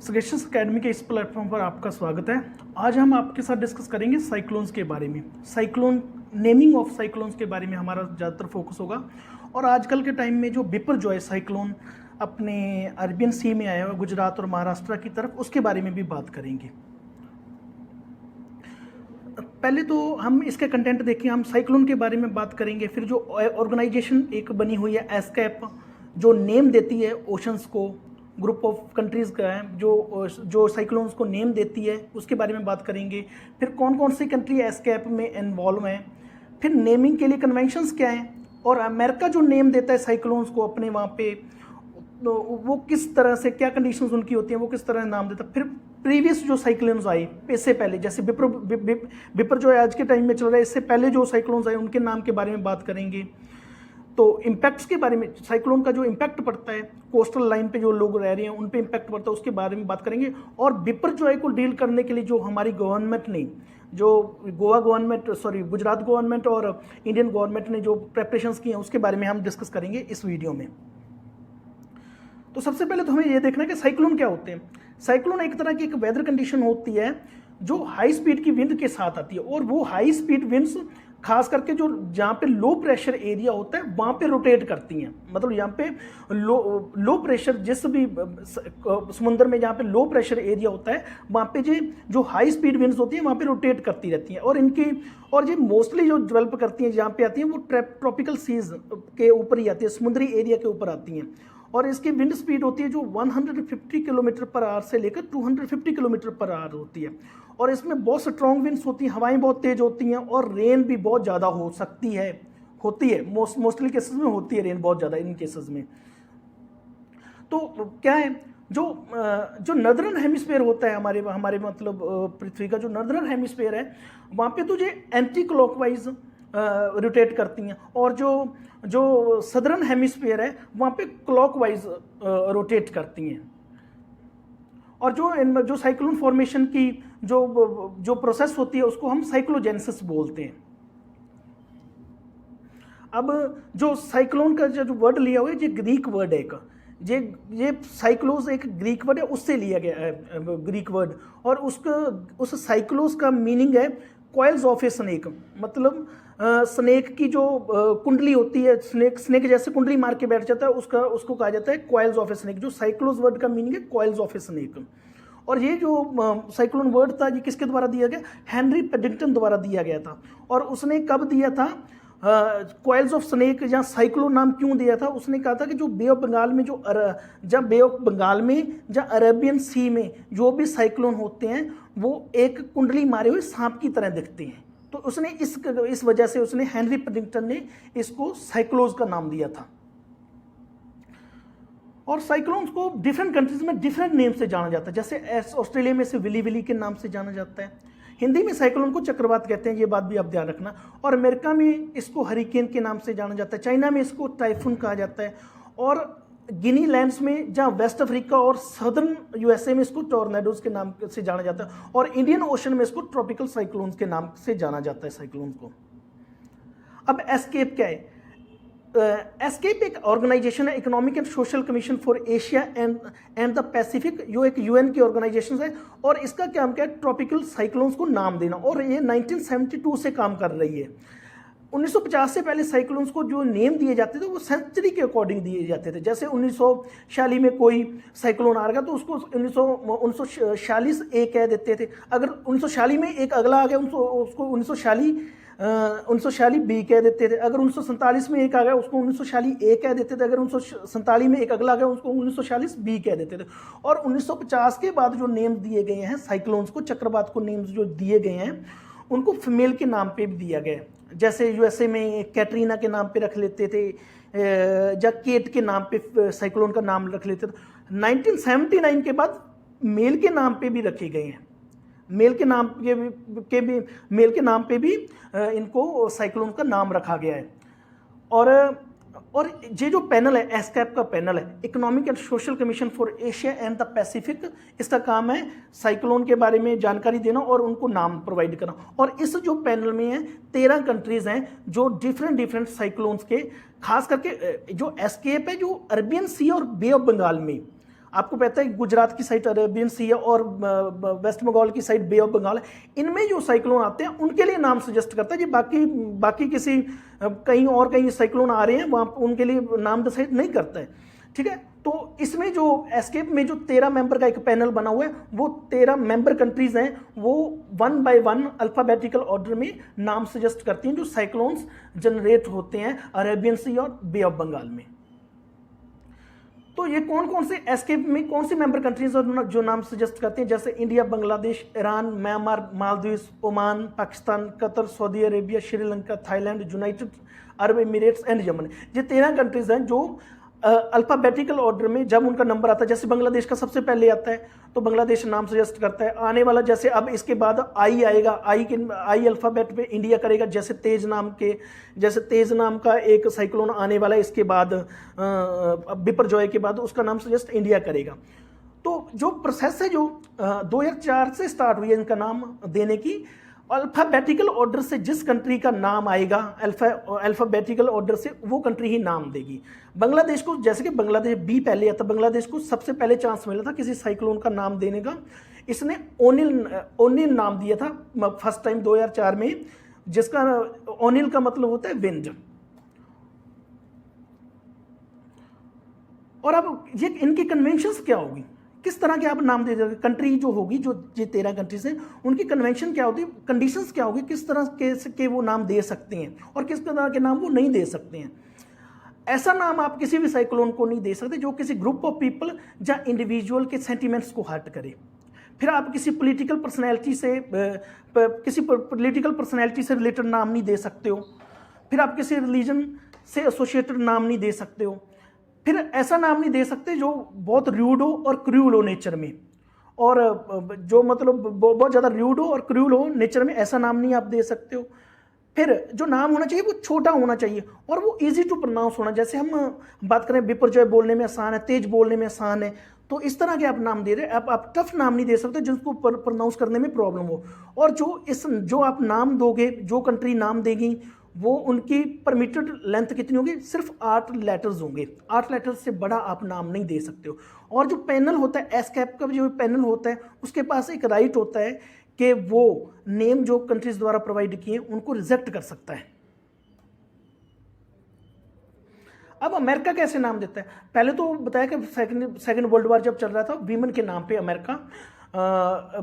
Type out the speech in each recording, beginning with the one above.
Suggestions academy के इस platform पर आपका स्वागत है। आज हम आपके साथ डिस्कस करेंगे साइक्लोन्स के बारे में। साइक्लोन नेमिंग ऑफ साइक्लोन्स के बारे में हमारा ज़्यादातर फोकस होगा। और आजकल के टाइम में जो बिपरजॉय साइक्लोन अपने अरबियन सी में आया हुआ गुजरात और महाराष्ट्र की तरफ, उसके बारे में भी बात करेंगे। पहले तो हम इसके कंटेंट देखिए। हम साइक्लोन के बारे में बात करेंगे, फिर जो ऑर्गेनाइजेशन एक बनी हुई है एस्केप, जो नेम देती है ओशंस को, ग्रुप ऑफ कंट्रीज़ का है जो साइक्लोन्स को नेम देती है, उसके बारे में बात करेंगे। फिर कौन कौन सी कंट्री एस्केप में इन्वॉल्व हैं, फिर नेमिंग के लिए कन्वेंशंस क्या हैं, और अमेरिका जो नेम देता है साइक्लोन्स को अपने वहाँ पे, तो वो किस तरह से, क्या कंडीशंस उनकी होती हैं, वो किस तरह नाम देता है। फिर प्रीवियस जो साइक्लोन्स आए इससे पहले, जैसे बिपर जो है आज के टाइम में चल रहा है, इससे पहले जो साइक्लोन्स आए उनके नाम के बारे में बात करेंगे। तो इम्पैक्ट्स के बारे में, साइक्लोन का जो इम्पैक्ट पड़ता है कोस्टल लाइन पे जो लोग रह रहे हैं उन पे इम्पैक्ट पड़ता है, उसके बारे में बात करेंगे। और बिपरजॉय को डील करने के लिए जो हमारी गवर्नमेंट ने, जो गोवा गवर्नमेंट, गुजरात गवर्नमेंट और इंडियन गवर्नमेंट ने जो प्रेपरेशंस की हैं, उसके बारे में हम डिस्कस करेंगे इस वीडियो में। तो सबसे पहले तो हमें ये देखना है कि साइक्लोन क्या होते हैं। साइक्लोन एक तरह की एक वेदर कंडीशन होती है जो हाई स्पीड की विंड के साथ आती है, और वो हाई स्पीड विंड्स खास करके जो जहाँ पे लो प्रेशर एरिया होता है वहाँ पे रोटेट करती हैं। मतलब यहाँ पे लो प्रेशर, जिस भी समुद्र में जहाँ पे लो प्रेशर एरिया होता है वहाँ पे जो हाई स्पीड विंड्स होती हैं वहाँ पे रोटेट करती रहती हैं। और ये मोस्टली जो डेवलप करती हैं जहाँ पे आती हैं वो ट्रॉपिकल सीज के ऊपर ही आती है, समुद्री एरिया के ऊपर आती हैं। और इसकी विंड स्पीड होती है जो 150 किलोमीटर पर आवर से लेकर 250 किलोमीटर पर आवर होती है। और इसमें बहुत स्ट्रॉन्ग विंड्स होती हैं, हवाएं बहुत तेज होती हैं, और रेन भी बहुत ज़्यादा हो सकती है, होती है मोस्टली केसेस में होती है रेन बहुत ज़्यादा इन केसेस में। तो क्या है, जो नर्दर्न हेमिस्फीयर होता है हमारे मतलब पृथ्वी का जो नर्दर्न हेमिस्फीयर है, वहाँ पे तो ये एंटी क्लॉकवाइज रोटेट करती हैं, और जो सदर्न हेमिस्फीयर है वहाँ पे क्लॉकवाइज रोटेट करती हैं। और जो साइक्लोन फॉर्मेशन की जो प्रोसेस होती है उसको हम साइक्लोजेनेसिस बोलते हैं। अब जो साइक्लोन का जो वर्ड लिया हुआ है, ये ग्रीक वर्ड है एक, ये साइक्लोस एक ग्रीक वर्ड है, उससे लिया गया है ग्रीक वर्ड। और उस साइक्लोस का मीनिंग है कॉइल्स ऑफ ए स्नेक। मतलब स्नेक की जो कुंडली होती है, स्नेक जैसे कुंडली मार के बैठ जाता है, उसको कहा जाता है कॉइल्स ऑफ ए स्नेक। जो साइक्लोस वर्ड का मीनिंग है कॉइल्स ऑफ ए स्नेक। और ये जो साइक्लोन वर्ड था ये किसके द्वारा दिया गया? हेनरी पेडिंगटन द्वारा दिया गया था। और उसने कब दिया था कॉइल्स ऑफ स्नेक या साइक्लोन नाम क्यों दिया था? उसने कहा था कि जो बे ऑफ बंगाल में जब बे ऑफ बंगाल में या अरेबियन सी में जो भी साइक्लोन होते हैं वो एक कुंडली मारे हुए सांप की तरह दिखते हैं। तो उसने इस वजह से उसने हेनरी पेडिंगटन ने इसको साइक्लोन्स का नाम दिया था। और साइक्लोन्स को डिफरेंट कंट्रीज में डिफरेंट नेम से जाना जाता है। जैसे ऑस्ट्रेलिया में इसे विली विली के नाम से जाना जाता है। हिंदी में साइक्लोन को चक्रवात कहते हैं, ये बात भी आप ध्यान रखना। और अमेरिका में इसको हरिकेन के नाम से जाना जाता है। चाइना में इसको टाइफून कहा जाता है। और गिनी लैंड्स में, जहाँ वेस्ट अफ्रीका और सदर्न यूएसए में इसको टॉर्नेडोज के नाम से जाना जाता है। और इंडियन ओशन में इसको ट्रॉपिकल साइक्लोन्स के नाम से जाना जाता है साइक्लोन्स को। अब एस्केप क्या है? एस्केप एक ऑर्गेनाइजेशन है, economic and social commission for Asia and the Pacific, जो एक यूएन की ऑर्गेनाइजेशन है। और इसका काम क्या है? ट्रॉपिकल साइक्लोन्स को नाम देना। और ये 1972 से काम कर रही है। 1950 से पहले साइक्लोन्स को जो नेम दिए जाते थे वो सेंचुरी के अकॉर्डिंग दिए जाते थे। जैसे 1946 में कोई साइक्लोन आ गया तो उसको 1946 ए कह देते थे। अगर 1946 में एक अगला आ गया उसको 1946 बी कह देते थे। अगर 1947 में एक आ गया उसको 1946 ए कह देते थे। अगर 1947 में एक अगला आ गया उसको 1946 बी कह देते थे। और 1950 के बाद जो नेम दिए गए हैं साइक्लोन्स को, चक्रवात को नेम्स जो दिए गए हैं उनको फीमेल के नाम पे भी दिया गया। जैसे यूएसए में कैटरीना के नाम पे रख लेते थे, या केट के नाम पे साइक्लोन का नाम रख लेते थे। 1979 के बाद मेल के नाम पे भी रखे गए हैं। मेल के नाम पे भी इनको साइक्लोन का नाम रखा गया है। और ये जो पैनल है, एस्केप का पैनल है, economic and social commission for Asia and the Pacific, इसका काम है साइक्लोन के बारे में जानकारी देना और उनको नाम प्रोवाइड करना। और इस जो पैनल में है 13 कंट्रीज हैं जो डिफरेंट साइक्लोन्स के, खास करके जो एस्केप है जो अरबियन सी और बे ऑफ बंगाल में, आपको पता है गुजरात की साइड अरेबियन सी है और वेस्ट बंगाल की साइड बे ऑफ बंगाल है। इनमें जो साइक्लोन आते हैं उनके लिए नाम सजेस्ट करता है जी, बाकी किसी कहीं और कहीं साइक्लोन आ रहे हैं वहाँ उनके लिए नाम डिसाइड नहीं करता है, ठीक है। तो इसमें जो एस्केप में जो 13 मेंबर का एक पैनल बना हुआ है, वो 13 मेंबर कंट्रीज हैं, वो 1 बाय 1 अल्फाबेटिकल ऑर्डर में नाम सजेस्ट करती हैं जो साइक्लोन्स जनरेट होते हैं अरेबियन सी और बे ऑफ बंगाल में। तो ये कौन कौन से एस्केप में कौन सी मेंबर कंट्रीज जो नाम सजेस्ट करते हैं, जैसे India, Bangladesh, Iran, Myanmar, Maldives, Oman, Pakistan, Qatar, Saudi Arabia, Sri Lanka, Thailand, United Arab Emirates and Yemen. ये 13 कंट्रीज हैं जो अल्फाबेटिकल ऑर्डर में जब उनका नंबर आता है, जैसे बांग्लादेश का सबसे पहले आता है तो बांग्लादेश नाम सजेस्ट करता है। आने वाला जैसे अब इसके बाद आई आएगा, आई अल्फाबेट पे इंडिया करेगा, जैसे तेज नाम का एक साइक्लोन आने वाला है, इसके बाद बिपरजॉय के बाद उसका नाम सजेस्ट इंडिया करेगा। तो जो प्रोसेस है जो 2004 से स्टार्ट हुई है इनका नाम देने की, अल्फाबेटिकल ऑर्डर से जिस कंट्री का नाम आएगा अल्फाबेटिकल ऑर्डर से वो कंट्री ही नाम देगी। बांग्लादेश को, जैसे कि बांग्लादेश बी पहले आता, बांग्लादेश को सबसे पहले चांस मिला था किसी साइक्लोन का नाम देने का। इसने ओनिल नाम दिया था फर्स्ट टाइम 2004 में, जिसका ओनिल का मतलब होता है विंड। और अब ये इनकी कन्वेंशंस क्या होगी, किस तरह के आप नाम दे दोगे, कंट्री जो होगी, जो ये 13 कंट्रीज हैं उनकी कन्वेंशन क्या होती है, कंडीशंस क्या होगी, किस तरह के वो नाम दे सकते हैं और किस तरह के नाम वो नहीं दे सकते हैं। ऐसा नाम आप किसी भी साइक्लोन को नहीं दे सकते जो किसी ग्रुप ऑफ पीपल या इंडिविजुअल के सेंटिमेंट्स को हर्ट करे। फिर आप किसी पॉलिटिकल पर्सनैलिटी से रिलेटेड नाम नहीं दे सकते हो। फिर आप किसी रिलीजन से एसोसिएटेड नाम नहीं दे सकते हो। फिर ऐसा नाम नहीं दे सकते जो बहुत र्यूड हो और क्रूल हो नेचर में, और जो मतलब बहुत ज़्यादा र्यूड हो और क्रूल हो नेचर में, ऐसा नाम नहीं आप दे सकते हो। फिर जो नाम होना चाहिए वो छोटा होना चाहिए और वो इजी टू प्रोनाउंस होना, जैसे हम बात करें बिपरजॉय बोलने में आसान है, तेज बोलने में आसान है, तो इस तरह के आप नाम दे रहे हैं। आप टफ नाम नहीं दे सकते जिसको प्रोनाउंस करने में प्रॉब्लम हो। और जो आप नाम दोगे, जो कंट्री नाम देगी, वो उनकी परमिटेड लेंथ कितनी होगी, सिर्फ 8 लेटर्स होंगे। 8 लेटर्स से बड़ा आप नाम नहीं दे सकते हो। और जो पैनल होता है, एस्केप का जो पैनल होता है, उसके पास एक राइट होता है कि वो नेम जो कंट्रीज द्वारा प्रोवाइड किए उनको रिजेक्ट कर सकता है। अब अमेरिका कैसे नाम देता है, पहले तो बताया कि सेकेंड वर्ल्ड वॉर जब चल रहा था, वीमेन के नाम पे अमेरिका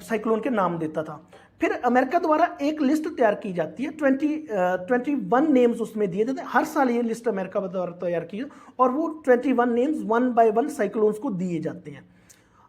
साइक्लोन के नाम देता था। फिर अमेरिका द्वारा एक लिस्ट तैयार की जाती है, 21 नेम्स उसमें दिए जाते हैं। हर साल ये लिस्ट अमेरिका द्वारा तैयार की और वो 21 नेम्स 1 बाय 1 साइक्लोन्स को दिए जाते हैं।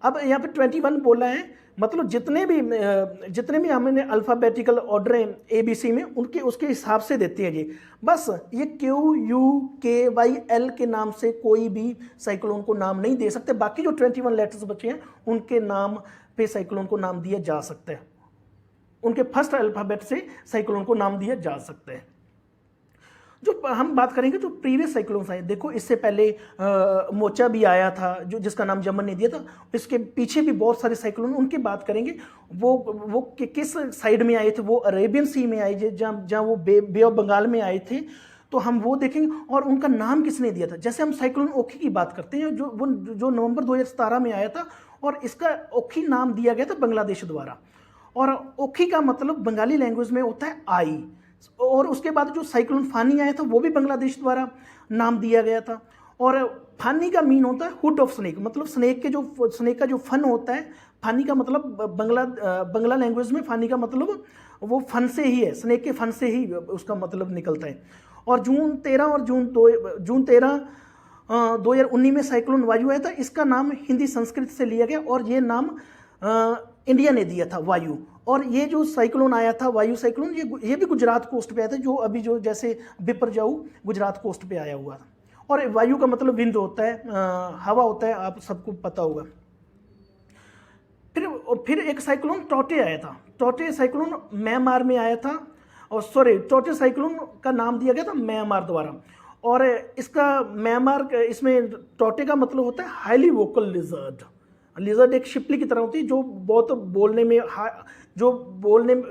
अब यहाँ पे 21 बोला है, मतलब जितने भी हमने अल्फ़ाबेटिकल ऑर्डर हैं ABC में, उसके हिसाब से देते हैं जी। बस ये QUKYL के नाम से कोई भी साइक्लोन को नाम नहीं दे सकते। बाकी जो 21 लेटर्स बचे हैं उनके नाम पे साइक्लोन को नाम दिया जा सकता है, उनके फर्स्ट अल्फ़ाबेट से साइक्लोन को नाम दिया जा सकता है। जो हम बात करेंगे जो प्रीवियस साइक्लोन्स आए, देखो इससे पहले मोचा भी आया था जिसका नाम यमन ने दिया था। इसके पीछे भी बहुत सारे साइक्लोन, उनकी बात करेंगे। वो किस साइड में आए थे, वो अरेबियन सी में आए जहाँ वो बे ऑफ बंगाल में आए थे, तो हम वो देखेंगे। और उनका नाम किसने दिया था, जैसे हम साइक्लोन ओखी की बात करते हैं जो नवंबर 2017 में आया था, और इसका ओखी नाम दिया गया था बांग्लादेश द्वारा। और ओखी का मतलब बंगाली लैंग्वेज में होता है आई। और उसके बाद जो साइक्लोन फानी आया था वो भी बांग्लादेश द्वारा नाम दिया गया था। और फानी का मीन होता है हुड ऑफ स्नेक, मतलब स्नेक का जो फन होता है। फानी का मतलब बंगला लैंग्वेज में फानी का मतलब वो फन से ही है, स्नेक के फन से ही उसका मतलब निकलता है। और जून 13 2019 में साइक्लोन वायु आया था। इसका नाम हिंदी संस्कृत से लिया गया और ये नाम इंडिया ने दिया था, वायु। और ये जो साइक्लोन आया था, वायु साइक्लोन, ये भी गुजरात कोस्ट पे आया था, जो अभी जो जैसे बिपरजॉय गुजरात कोस्ट पे आया हुआ था। और वायु का मतलब विंड होता है, हवा होता है, आप सबको पता होगा। फिर एक साइक्लोन टोटे आया था। टोटे साइक्लोन म्यांमार में आया था, और टोटे साइक्लोन का नाम दिया गया था म्यांमार द्वारा। और इसमें टोटे का मतलब होता है हाईली वोकल लिजर्ड। लिजर्ड एक शिपली की तरह होती है जो बहुत बोलने में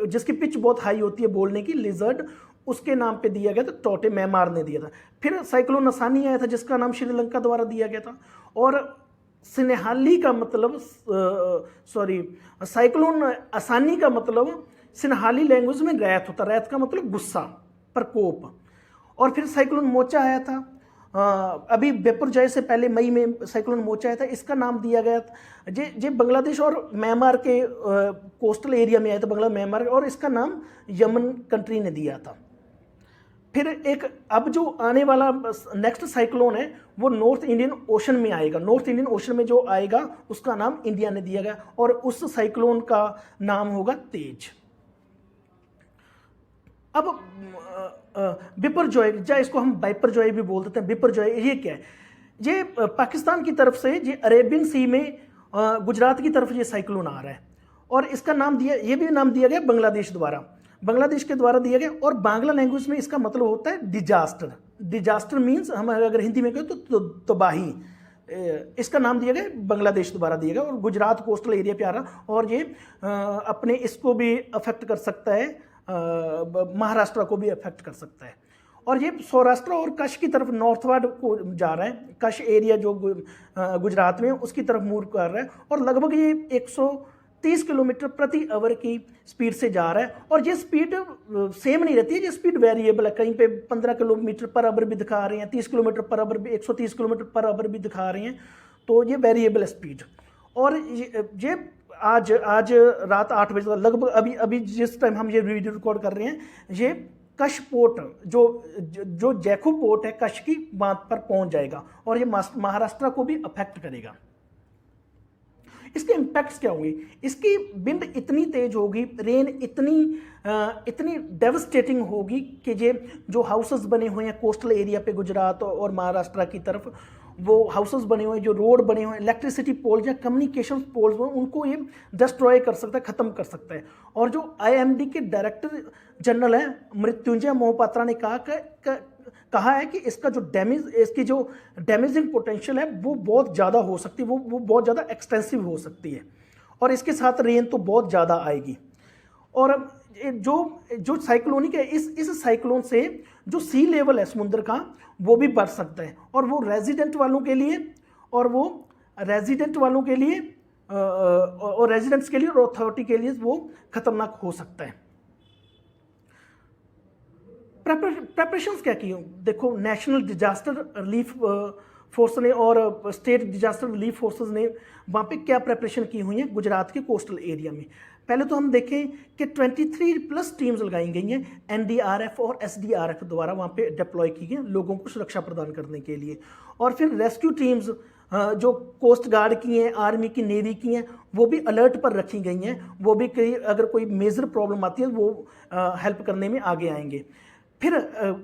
जिसकी पिच बहुत हाई होती है बोलने की, लिजर्ड, उसके नाम पे दिया गया था। टोटे म्यांमार ने दिया था। फिर साइक्लोन असानी आया था जिसका नाम श्रीलंका द्वारा दिया गया था। और सिनहाली का मतलब सॉरी साइक्लोन आसानी का मतलब सिनहाली लैंग्वेज में रैत होता, रैत का मतलब गुस्सा, प्रकोप। और फिर साइक्लोन मोचा आया था, अभी बिपरजॉय से पहले मई में साइक्लोन मोचा आया था, इसका नाम दिया गया था जे बांग्लादेश और म्यांमार के कोस्टल एरिया में आया था, बांग्ला म्यांमार, और इसका नाम यमन कंट्री ने दिया था। फिर एक अब जो आने वाला नेक्स्ट साइक्लोन है वो नॉर्थ इंडियन ओशन में आएगा, नॉर्थ इंडियन ओशन में जो आएगा उसका नाम इंडिया ने दिया गया, और उस साइक्लोन का नाम होगा तेज। अब बिपरजॉय, या इसको हम बाइपरजॉय भी बोल देते हैं, बिपरजॉय ये क्या है? ये पाकिस्तान की तरफ से ये अरेबियन सी में गुजरात की तरफ ये साइक्लोन आ रहा है, और इसका नाम दिया, ये भी नाम दिया गया बांग्लादेश द्वारा, बांग्लादेश के द्वारा दिया गया। और बांग्ला लैंग्वेज में इसका मतलब होता है डिजास्टर। डिजास्टर मीन्स हम अगर हिंदी में कहें तो तबाही। इसका नाम दिया गया बांग्लादेश द्वारा दिया गया, और गुजरात कोस्टल एरिया पे आ रहा, और ये अपने इसको भी अफेक्ट कर सकता है, महाराष्ट्र को भी अफेक्ट कर सकता है। और ये सौराष्ट्र और कच्छ की तरफ नॉर्थवर्ड को जा रहा है, कच्छ एरिया जो गुजरात में उसकी तरफ मूव कर रहा है, और लगभग ये 130 किलोमीटर प्रति आवर की स्पीड से जा रहा है। और ये स्पीड सेम नहीं रहती है, ये स्पीड वेरिएबल है, कहीं पे 15 किलोमीटर पर आवर भी दिखा रहे हैं, 30 किलोमीटर पर आवर भी, 130 किलोमीटर पर आवर भी दिखा रहे हैं, तो ये वेरिएबल स्पीड। और ये आज रात 8 बजे लगभग, अभी जिस टाइम हम ये वीडियो रिकॉर्ड कर रहे हैं, ये कच्छ पोर्ट जो जैखू पोर्ट है कच्छ की बांध पर पहुंच जाएगा, और ये महाराष्ट्र को भी अफेक्ट करेगा। इसके इम्पैक्ट्स क्या होंगे? इसकी विंड इतनी तेज होगी, रेन इतनी डेवस्टेटिंग होगी कि ये जो हाउसेस बने हुए हैं कोस्टल एरिया पे गुजरात और महाराष्ट्र की तरफ, वो हाउसेस बने हुए हैं, जो रोड बने हुए हैं, इलेक्ट्रिसिटी पोल्स या कम्युनिकेशन पोल्स हैं, उनको ये डिस्ट्रॉय कर सकता है, ख़त्म कर सकता है। और जो IMD के डायरेक्टर जनरल हैं मृत्युंजय मोहपात्रा ने कहा है कि इसका जो इसकी जो डैमेजिंग पोटेंशियल है वो बहुत ज़्यादा हो सकती है, वो बहुत ज़्यादा एक्सटेंसिव हो सकती है, और इसके साथ रेन तो बहुत ज़्यादा आएगी। और जो साइक्लोनिक है, इस साइक्लोन से जो सी लेवल है समुद्र का वो भी बढ़ सकता है, और वो रेजिडेंट वालों के लिए और रेजिडेंट्स के लिए और अथॉरिटी के लिए वो खतरनाक हो सकता है। प्रेपरेशंस क्या की? देखो, नेशनल डिजास्टर रिलीफ फोर्स ने और स्टेट डिजास्टर रिलीफ फोर्सेस ने वहाँ पे क्या प्रेपरेशन की हुई है गुजरात के कोस्टल एरिया में। पहले तो हम देखें कि 23+ टीम्स लगाई गई हैं NDRF और SDRF द्वारा, वहाँ पे डिप्लॉय की गई लोगों को सुरक्षा प्रदान करने के लिए। और फिर रेस्क्यू टीम्स जो कोस्ट गार्ड की हैं, आर्मी की, नेवी की हैं, वो भी अलर्ट पर रखी गई हैं, वो भी अगर कोई मेजर प्रॉब्लम आती है वो हेल्प करने में आगे आएंगे। फिर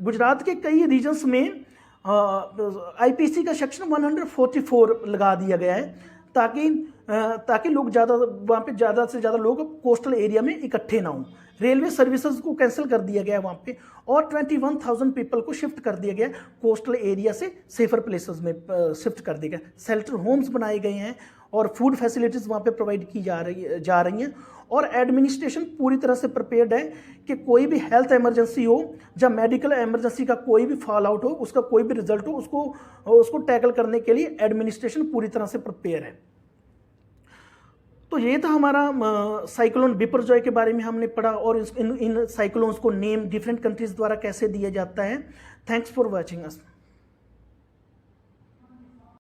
गुजरात के कई रीजन्स में IPC का सेक्शन 144 लगा दिया गया है, ताकि लोग वहाँ पे ज़्यादा से ज़्यादा लोग कोस्टल एरिया में इकट्ठे ना हों। रेलवे सर्विसेज को कैंसिल कर दिया गया है वहाँ पे, और 21,000 पीपल को शिफ्ट कर दिया गया कोस्टल एरिया से सेफर प्लेसेस में शिफ्ट कर दिया गया। शेल्टर होम्स बनाए गए हैं, और फूड फैसिलिटीज़ वहाँ पे प्रोवाइड की जा रही हैं, और एडमिनिस्ट्रेशन पूरी तरह से प्रिपेयर्ड है कि कोई भी हेल्थ इमरजेंसी हो या मेडिकल इमरजेंसी का कोई भी फॉल आउट हो, उसका कोई भी रिजल्ट हो, उसको टैकल करने के लिए एडमिनिस्ट्रेशन पूरी तरह से प्रिपेयर है। तो ये था हमारा साइक्लोन बिपरजॉय के बारे में हमने पढ़ा, और इन साइक्लोन्स को नेम डिफरेंट कंट्रीज द्वारा कैसे दिया जाता है। Thanks for watching us.